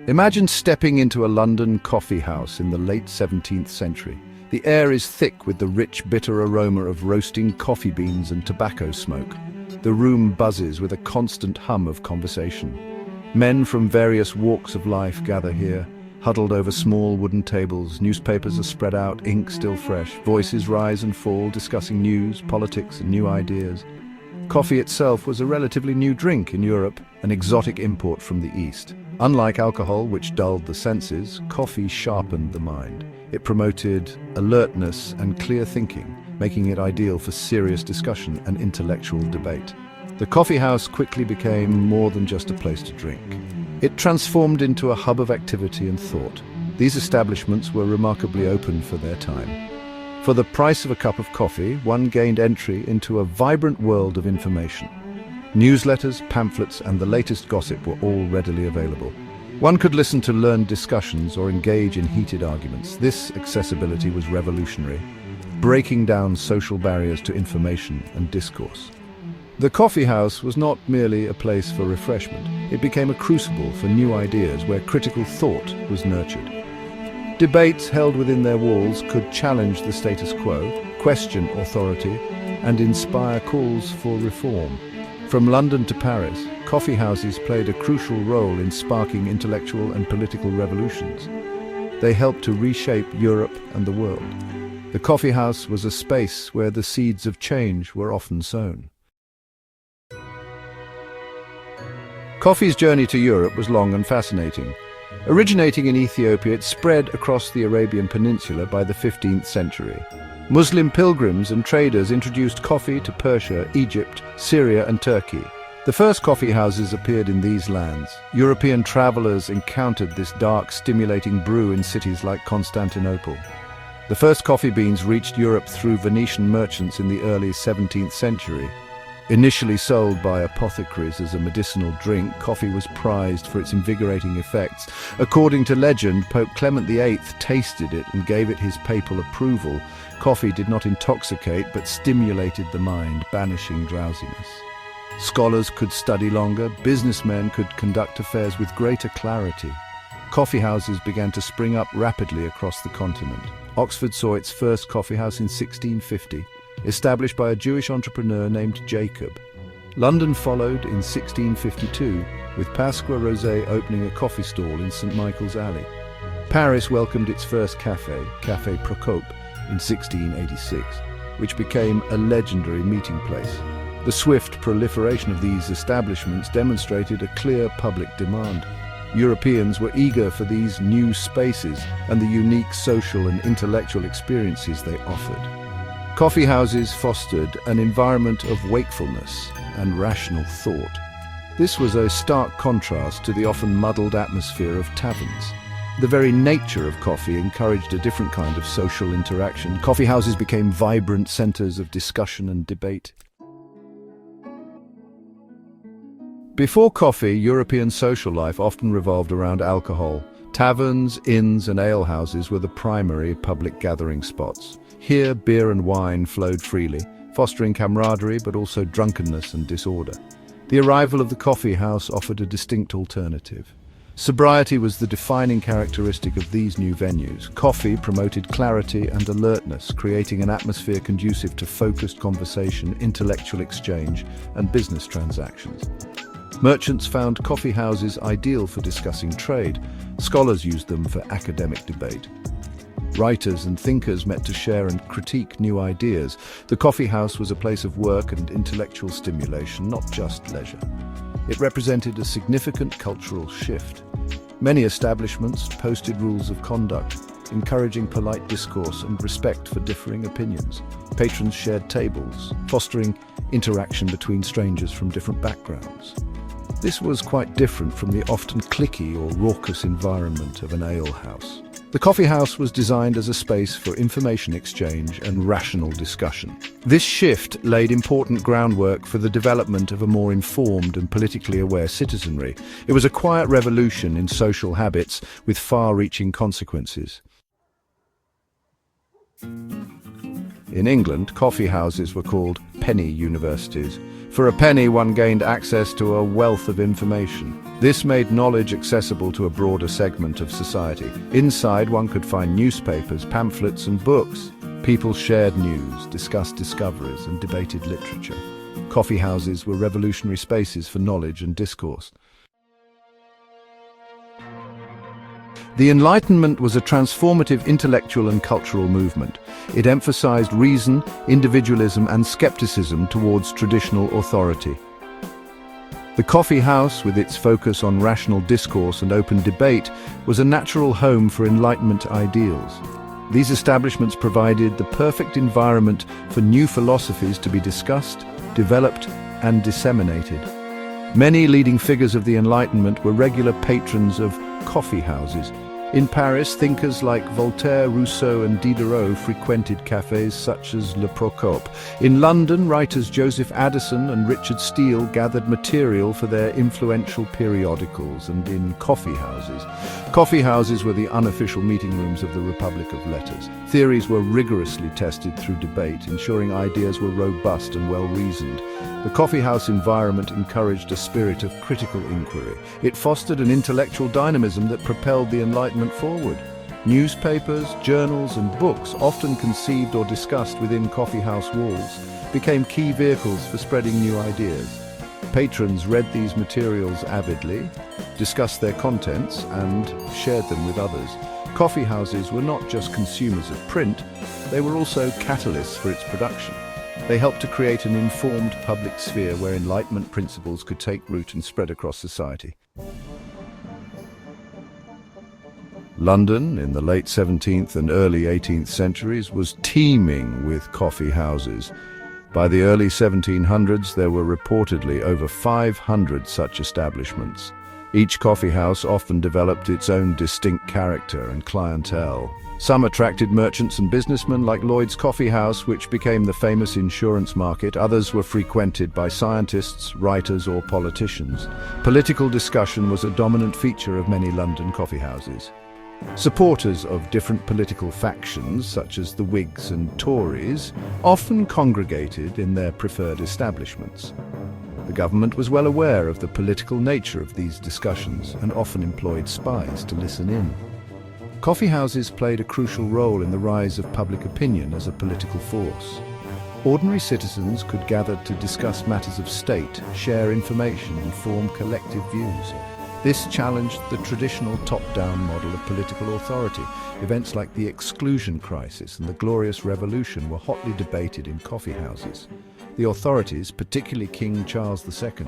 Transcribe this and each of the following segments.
Imagine stepping into a London coffee house in the late 17th century. The air is thick with the rich, bitter aroma of roasting coffee beans and tobacco smoke. The room buzzes with a constant hum of conversation. Men from various walks of life gather here, huddled over small wooden tables. Newspapers are spread out, ink still fresh. Voices rise and fall, discussing news, politics, and new ideas. Coffee itself was a relatively new drink in Europe, an exotic import from the East. Unlike alcohol, which dulled the senses, coffee sharpened the mind. It promoted alertness and clear thinking, making it ideal for serious discussion and intellectual debate. The coffee house quickly became more than just a place to drink. It transformed into a hub of activity and thought. These establishments were remarkably open for their time. For the price of a cup of coffee, one gained entry into a vibrant world of information. Newsletters, pamphlets, and the latest gossip were all readily available. One could listen to learned discussions or engage in heated arguments. This accessibility was revolutionary, breaking down social barriers to information and discourse. The coffee house was not merely a place for refreshment. It became a crucible for new ideas where critical thought was nurtured. Debates held within their walls could challenge the status quo, question authority, and inspire calls for reform. From London to Paris, coffee houses played a crucial role in sparking intellectual and political revolutions. They helped to reshape Europe and the world. The coffee house was a space where the seeds of change were often sown. Coffee's journey to Europe was long and fascinating. Originating in Ethiopia, it spread across the Arabian Peninsula by the 15th century. Muslim pilgrims and traders introduced coffee to Persia, Egypt, Syria, and Turkey. The first coffee houses appeared in these lands. European travelers encountered this dark, stimulating brew in cities like Constantinople. The first coffee beans reached Europe through Venetian merchants in the early 17th century. Initially sold by apothecaries as a medicinal drink, coffee was prized for its invigorating effects. According to legend, Pope Clement VIII tasted it and gave it his papal approval. Coffee did not intoxicate, but stimulated the mind, banishing drowsiness. Scholars could study longer, businessmen could conduct affairs with greater clarity. Coffee houses began to spring up rapidly across the continent. Oxford saw its first coffee house in 1650. Established by a Jewish entrepreneur named Jacob. London followed in 1652, with Pasqua Rosé opening a coffee stall in St. Michael's Alley. Paris welcomed its first café, Café Procope, in 1686, which became a legendary meeting place. The swift proliferation of these establishments demonstrated a clear public demand. Europeans were eager for these new spaces and the unique social and intellectual experiences they offered. Coffee houses fostered an environment of wakefulness and rational thought. This was a stark contrast to the often muddled atmosphere of taverns. The very nature of coffee encouraged a different kind of social interaction. Coffee houses became vibrant centers of discussion and debate. Before coffee, European social life often revolved around alcohol. Taverns, inns, and alehouses were the primary public gathering spots. Here, beer and wine flowed freely, fostering camaraderie but also drunkenness and disorder. The arrival of the coffee house offered a distinct alternative. Sobriety was the defining characteristic of these new venues. Coffee promoted clarity and alertness, creating an atmosphere conducive to focused conversation, intellectual exchange, and business transactions. Merchants found coffee houses ideal for discussing trade. Scholars used them for academic debate. Writers and thinkers met to share and critique new ideas. The coffee house was a place of work and intellectual stimulation, not just leisure. It represented a significant cultural shift. Many establishments posted rules of conduct, encouraging polite discourse and respect for differing opinions. Patrons shared tables, fostering interaction between strangers from different backgrounds. This was quite different from the often cliquey or raucous environment of an ale house. The coffee house was designed as a space for information exchange and rational discussion. This shift laid important groundwork for the development of a more informed and politically aware citizenry. It was a quiet revolution in social habits with far-reaching consequences. In England, coffee houses were called penny universities. For a penny, one gained access to a wealth of information. This made knowledge accessible to a broader segment of society. Inside, one could find newspapers, pamphlets, and books. People shared news, discussed discoveries, and debated literature. Coffee houses were revolutionary spaces for knowledge and discourse. The Enlightenment was a transformative intellectual and cultural movement. It emphasized reason, individualism, and skepticism towards traditional authority. The coffee house, with its focus on rational discourse and open debate, was a natural home for Enlightenment ideals. These establishments provided the perfect environment for new philosophies to be discussed, developed, and disseminated. Many leading figures of the Enlightenment were regular patrons of coffee houses. In Paris, thinkers like Voltaire, Rousseau, and Diderot frequented cafes such as Le Procope. In London, writers Joseph Addison and Richard Steele gathered material for their influential periodicals. And in coffee houses were the unofficial meeting rooms of the Republic of Letters. Theories were rigorously tested through debate, ensuring ideas were robust and well-reasoned. The coffeehouse environment encouraged a spirit of critical inquiry. It fostered an intellectual dynamism that propelled the Enlightenment forward. Newspapers, journals, and books, often conceived or discussed within coffeehouse walls, became key vehicles for spreading new ideas. Patrons read these materials avidly, discussed their contents, and shared them with others. Coffeehouses were not just consumers of print, they were also catalysts for its production. They helped to create an informed public sphere where Enlightenment principles could take root and spread across society. London, in the late 17th and early 18th centuries, was teeming with coffee houses. By the early 1700s, there were reportedly over 500 such establishments. Each coffee house often developed its own distinct character and clientele. Some attracted merchants and businessmen like Lloyd's Coffee House, which became the famous insurance market. Others were frequented by scientists, writers, or politicians. Political discussion was a dominant feature of many London coffee houses. Supporters of different political factions, such as the Whigs and Tories, often congregated in their preferred establishments. The government was well aware of the political nature of these discussions and often employed spies to listen in. Coffee houses played a crucial role in the rise of public opinion as a political force. Ordinary citizens could gather to discuss matters of state, share information, and form collective views. This challenged the traditional top-down model of political authority. Events like the Exclusion Crisis and the Glorious Revolution were hotly debated in coffee houses. The authorities, particularly King Charles II,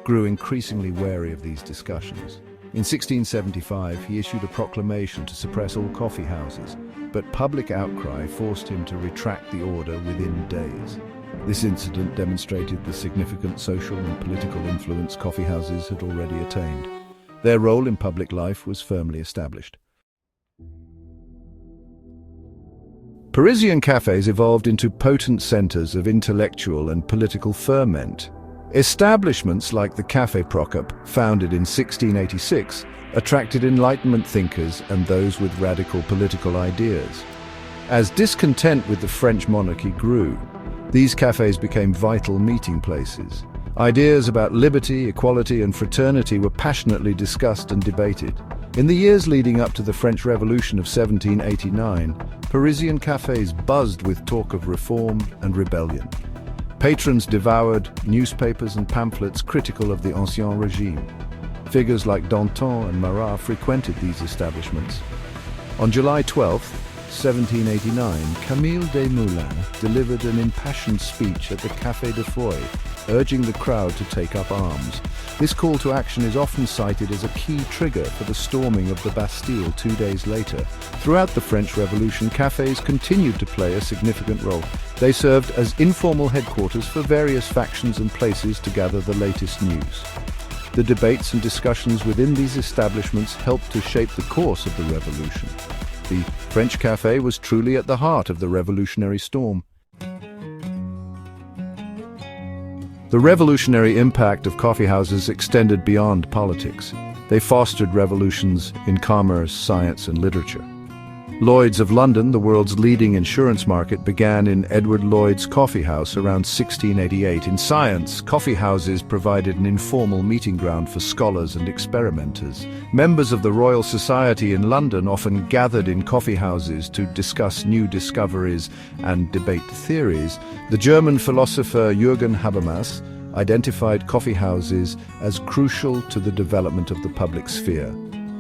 grew increasingly wary of these discussions. In 1675, he issued a proclamation to suppress all coffee houses, but public outcry forced him to retract the order within days. This incident demonstrated the significant social and political influence coffee houses had already attained. Their role in public life was firmly established. Parisian cafes evolved into potent centers of intellectual and political ferment. Establishments like the Café Procope, founded in 1686, attracted Enlightenment thinkers and those with radical political ideas. As discontent with the French monarchy grew, these cafes became vital meeting places. Ideas about liberty, equality, and fraternity were passionately discussed and debated. In the years leading up to the French Revolution of 1789, Parisian cafes buzzed with talk of reform and rebellion. Patrons devoured newspapers and pamphlets critical of the Ancien Regime. Figures like Danton and Marat frequented these establishments. On July 12, 1789, Camille Desmoulins delivered an impassioned speech at the Café de Foy, urging the crowd to take up arms. This call to action is often cited as a key trigger for the storming of the Bastille 2 days later. Throughout the French Revolution, cafes continued to play a significant role. They served as informal headquarters for various factions and places to gather the latest news. The debates and discussions within these establishments helped to shape the course of the revolution. The French café was truly at the heart of the revolutionary storm. The revolutionary impact of coffeehouses extended beyond politics. They fostered revolutions in commerce, science, and literature. Lloyd's of London, the world's leading insurance market, began in Edward Lloyd's Coffee House around 1688. In science, coffee houses provided an informal meeting ground for scholars and experimenters. Members of the Royal Society in London often gathered in coffee houses to discuss new discoveries and debate theories. The German philosopher Jürgen Habermas identified coffee houses as crucial to the development of the public sphere.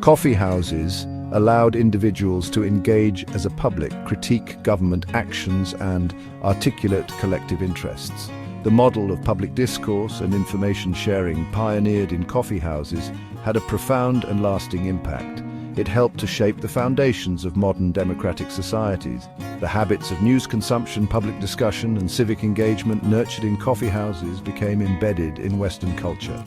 Coffee houses allowed individuals to engage as a public, critique government actions, and articulate collective interests. The model of public discourse and information sharing pioneered in coffee houses had a profound and lasting impact. It helped to shape the foundations of modern democratic societies. The habits of news consumption, public discussion, and civic engagement nurtured in coffee houses became embedded in Western culture.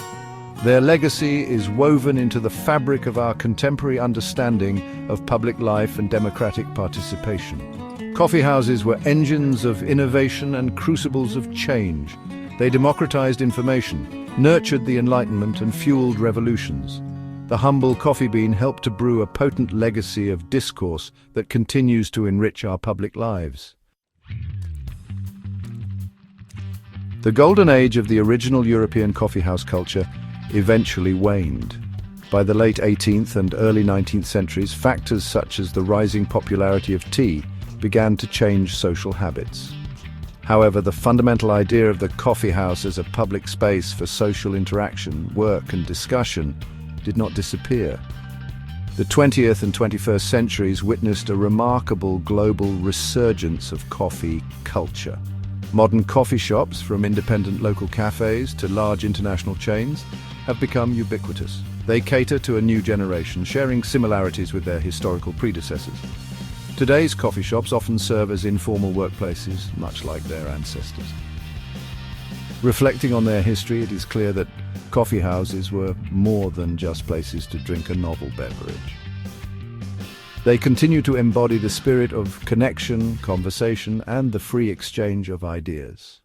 Their legacy is woven into the fabric of our contemporary understanding of public life and democratic participation. Coffee houses were engines of innovation and crucibles of change. They democratized information, nurtured the Enlightenment, and fueled revolutions. The humble coffee bean helped to brew a potent legacy of discourse that continues to enrich our public lives. The golden age of the original European coffeehouse culture eventually waned. By the late 18th and early 19th centuries, factors such as the rising popularity of tea began to change social habits. However, the fundamental idea of the coffeehouse as a public space for social interaction, work, and discussion did not disappear. The 20th and 21st centuries witnessed a remarkable global resurgence of coffee culture. Modern coffee shops, from independent local cafes to large international chains, have become ubiquitous. They cater to a new generation, sharing similarities with their historical predecessors. Today's coffee shops often serve as informal workplaces, much like their ancestors. Reflecting on their history, it is clear that coffee houses were more than just places to drink a novel beverage. They continue to embody the spirit of connection, conversation, and the free exchange of ideas.